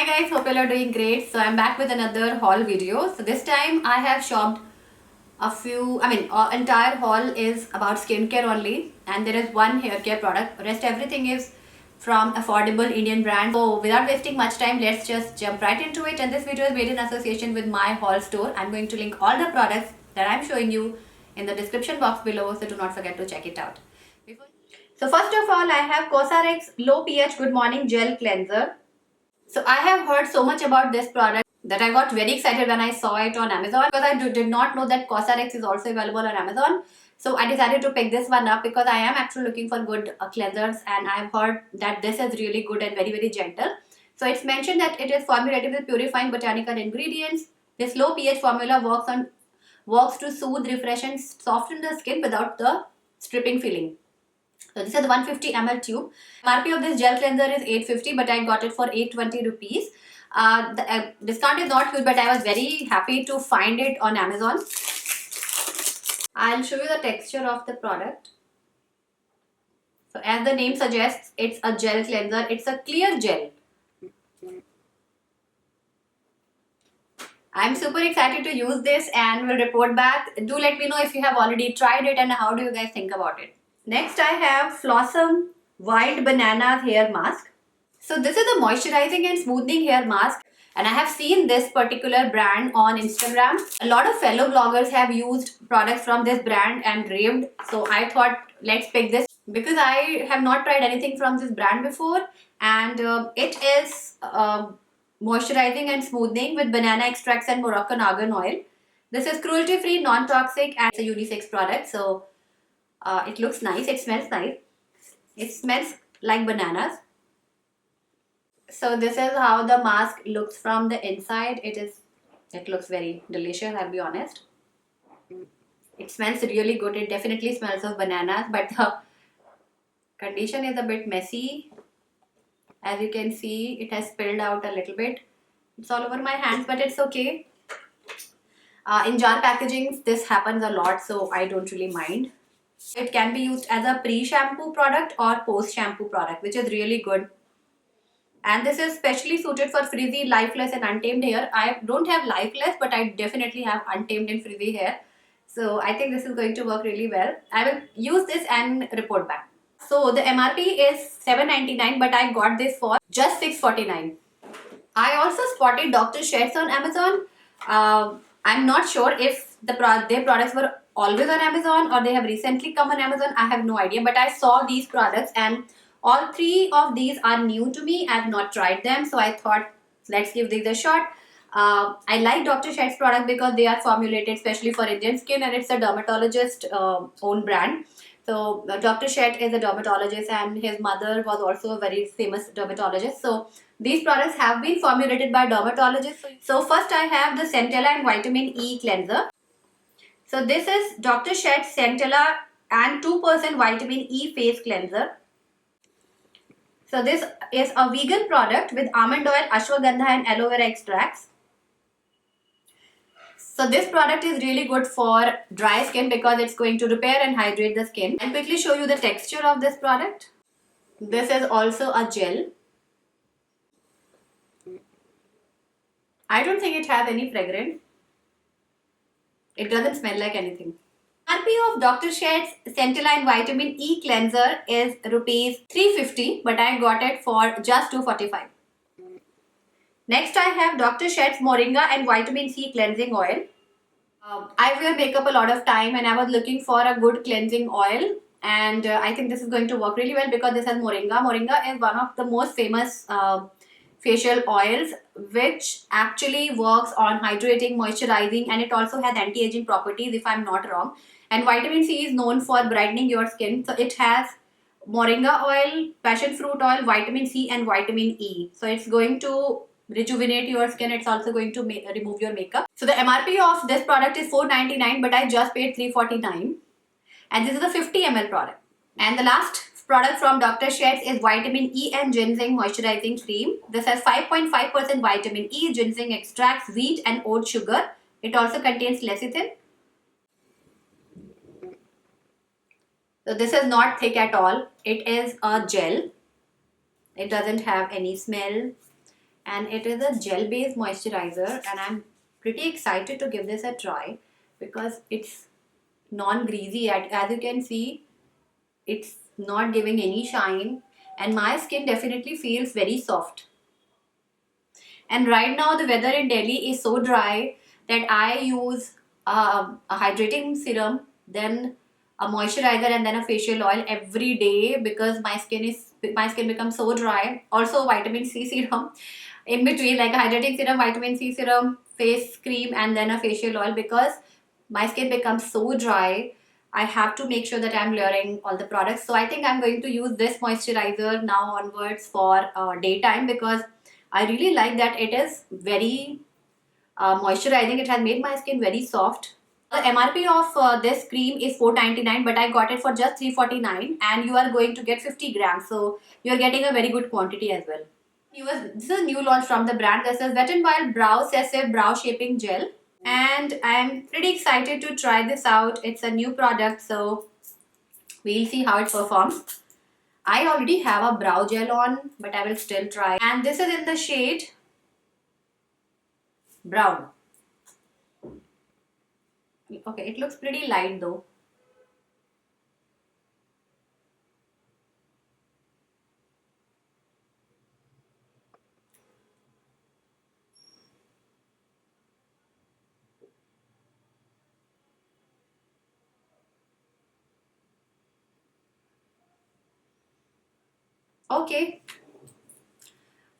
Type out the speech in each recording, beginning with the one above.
Hi guys, hope you all are doing great. So I'm back with another haul video. So this time I have shopped entire haul is about skincare only, and there is one hair care product. Rest everything is from affordable Indian brands. So without wasting much time, let's just jump right into it. And this video is made in association with my haul store. I'm going to link all the products that I'm showing you in the description box below, so do not forget to check it out. So first of all, I have Cosrx Low pH Good Morning Gel Cleanser. So I have heard so much about this product that I got very excited when I saw it on Amazon, because I did not know that Cosrx is also available on Amazon. So I decided to pick this one up because I am actually looking for good cleansers, and I've heard that this is really good and very gentle. So it's mentioned that it is formulated with purifying botanical ingredients. This low pH formula works to soothe, refresh and soften the skin without the stripping feeling. So this is the 150 ml tube. MRP of this gel cleanser is 850, but I got it for 820 rupees. The discount is not huge, but I was very happy to find it on Amazon. I'll show you the texture of the product. So as the name suggests, it's a gel cleanser. It's a clear gel. I'm super excited to use this and will report back. Do let me know if you have already tried it and how do you guys think about it. Next I have Flossom Wild Banana Hair Mask. So this is a moisturizing and smoothing hair mask, and I have seen this particular brand on Instagram. A lot of fellow bloggers have used products from this brand and raved. So I thought let's pick this because I have not tried anything from this brand before, and it is moisturizing and smoothing with banana extracts and Moroccan argan oil. This is cruelty free, non-toxic, and it's a unisex product. So it looks nice. It smells nice. It smells like bananas. So this is how the mask looks from the inside. It looks very delicious, I'll be honest. It smells really good. It definitely smells of bananas, but the condition is a bit messy. As you can see, it has spilled out a little bit. It's all over my hands, but it's okay. In jar packaging, this happens a lot, so I don't really mind. It can be used as a pre-shampoo product or post-shampoo product, which is really good. And this is specially suited for frizzy, lifeless and untamed hair. I don't have lifeless, but I definitely have untamed and frizzy hair. So I think this is going to work really well. I will use this and report back. So the MRP is $7.99, but I got this for just $6.49. I also spotted Dr. Sheth's on Amazon. I'm not sure if their products were always on Amazon or they have recently come on Amazon. I have no idea, but I saw these products and all three of these are new to me. I have not tried them, so I thought let's give these a shot. I like Dr. Sheth's product because they are formulated especially for Indian skin, and it's a dermatologist own brand. So Dr. Sheth is a dermatologist and his mother was also a very famous dermatologist. So these products have been formulated by dermatologists. So first I have the Centella and Vitamin E Cleanser. So this is Dr. Sheth's Centella and 2% Vitamin E Face Cleanser. So this is a vegan product with almond oil, ashwagandha and aloe vera extracts. So this product is really good for dry skin because it's going to repair and hydrate the skin. I'll quickly show you the texture of this product. This is also a gel. I don't think it has any fragrance. It doesn't smell like anything. MRP of Dr. Sheth's Centella and Vitamin E Cleanser is rupees 350, but I got it for just 245. Next I have Dr. Sheth's Moringa and Vitamin C Cleansing Oil. I wear makeup a lot of time and I was looking for a good cleansing oil, and I think this is going to work really well because this has Moringa. Moringa is one of the most famous facial oils which actually works on hydrating, moisturizing, and it also has anti-aging properties if I'm not wrong. And vitamin C is known for brightening your skin. So it has Moringa oil, passion fruit oil, vitamin C and vitamin E. So it's going to rejuvenate your skin. It's also going to remove your makeup. So the MRP of this product is $4.99, but I just paid $3.49. And this is a 50 ml product. And the last product from Dr. Sheth's is Vitamin E and Ginseng Moisturizing Cream. This has 5.5% vitamin E, ginseng extracts, wheat and oat sugar. It also contains lecithin. So this is not thick at all. It is a gel. It doesn't have any smell. and it is a gel based moisturizer, and I'm pretty excited to give this a try because it's non-greasy. As you can see, it's not giving any shine, and my skin definitely feels very soft. And right now the weather in Delhi is so dry that I use a hydrating serum, then a moisturizer, and then a facial oil every day because my skin becomes so dry. Also vitamin C serum in between, like a hydrating serum, vitamin C serum, face cream, and then a facial oil because my skin becomes so dry. I have to make sure that I'm layering all the products. So I think I'm going to use this moisturizer now onwards for daytime because I really like that it is very moisturizing. It has made my skin very soft. The MRP of this cream is 4.99, but I got it for just 3.49, and you are going to get 50 grams. So you are getting a very good quantity as well. This is a new launch from the brand. This is Wet n Wild Brow Sessive Brow Shaping Gel, and I'm pretty excited to try this out. It's a new product, so we'll see how it performs. I already have a brow gel on, but I will still try. And this is in the shade brown. Okay, it looks pretty light though. Okay,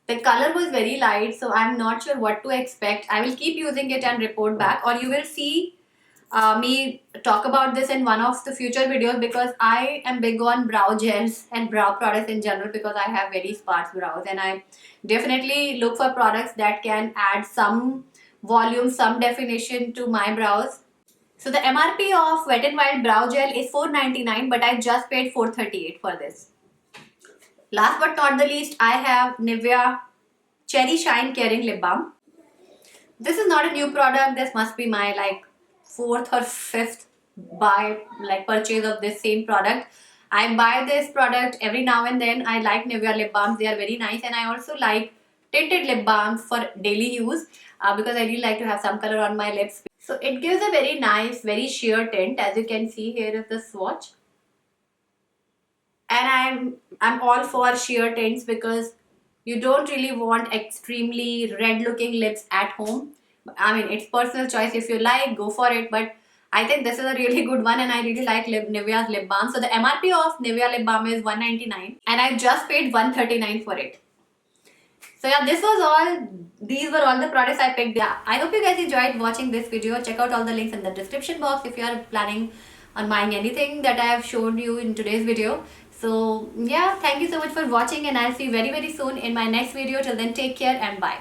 the color was very light, so I'm not sure what to expect. I will keep using it and report back, or you will see me talk about this in one of the future videos because I am big on brow gels and brow products in general because I have very sparse brows, and I definitely look for products that can add some volume, some definition to my brows. So the MRP of Wet n Wild Brow Gel is 4.99, but I just paid 4.38 for this. Last but not the least, I have Nivea Cherry Shine Caring Lip Balm. This is not a new product. This must be my like fourth or fifth purchase of this same product. I buy this product every now and then. I like Nivea lip balms. They are very nice, and I also like tinted lip balms for daily use because I really like to have some color on my lips. So it gives a very nice, very sheer tint. As you can see, here is the swatch. And I'm all for sheer tints because you don't really want extremely red looking lips at home. I mean, it's personal choice. If you like, go for it, but I think this is a really good one, and I really like Nivea's lip balm. So the MRP of Nivea lip balm is 199, and I just paid 139 for it. So yeah, these were all the products I picked. Yeah, I hope you guys enjoyed watching this video. Check out all the links in the description box if you are planning on buying anything that I have shown you in today's video. So yeah, thank you so much for watching, and I'll see you very soon in my next video. Till then, take care and bye.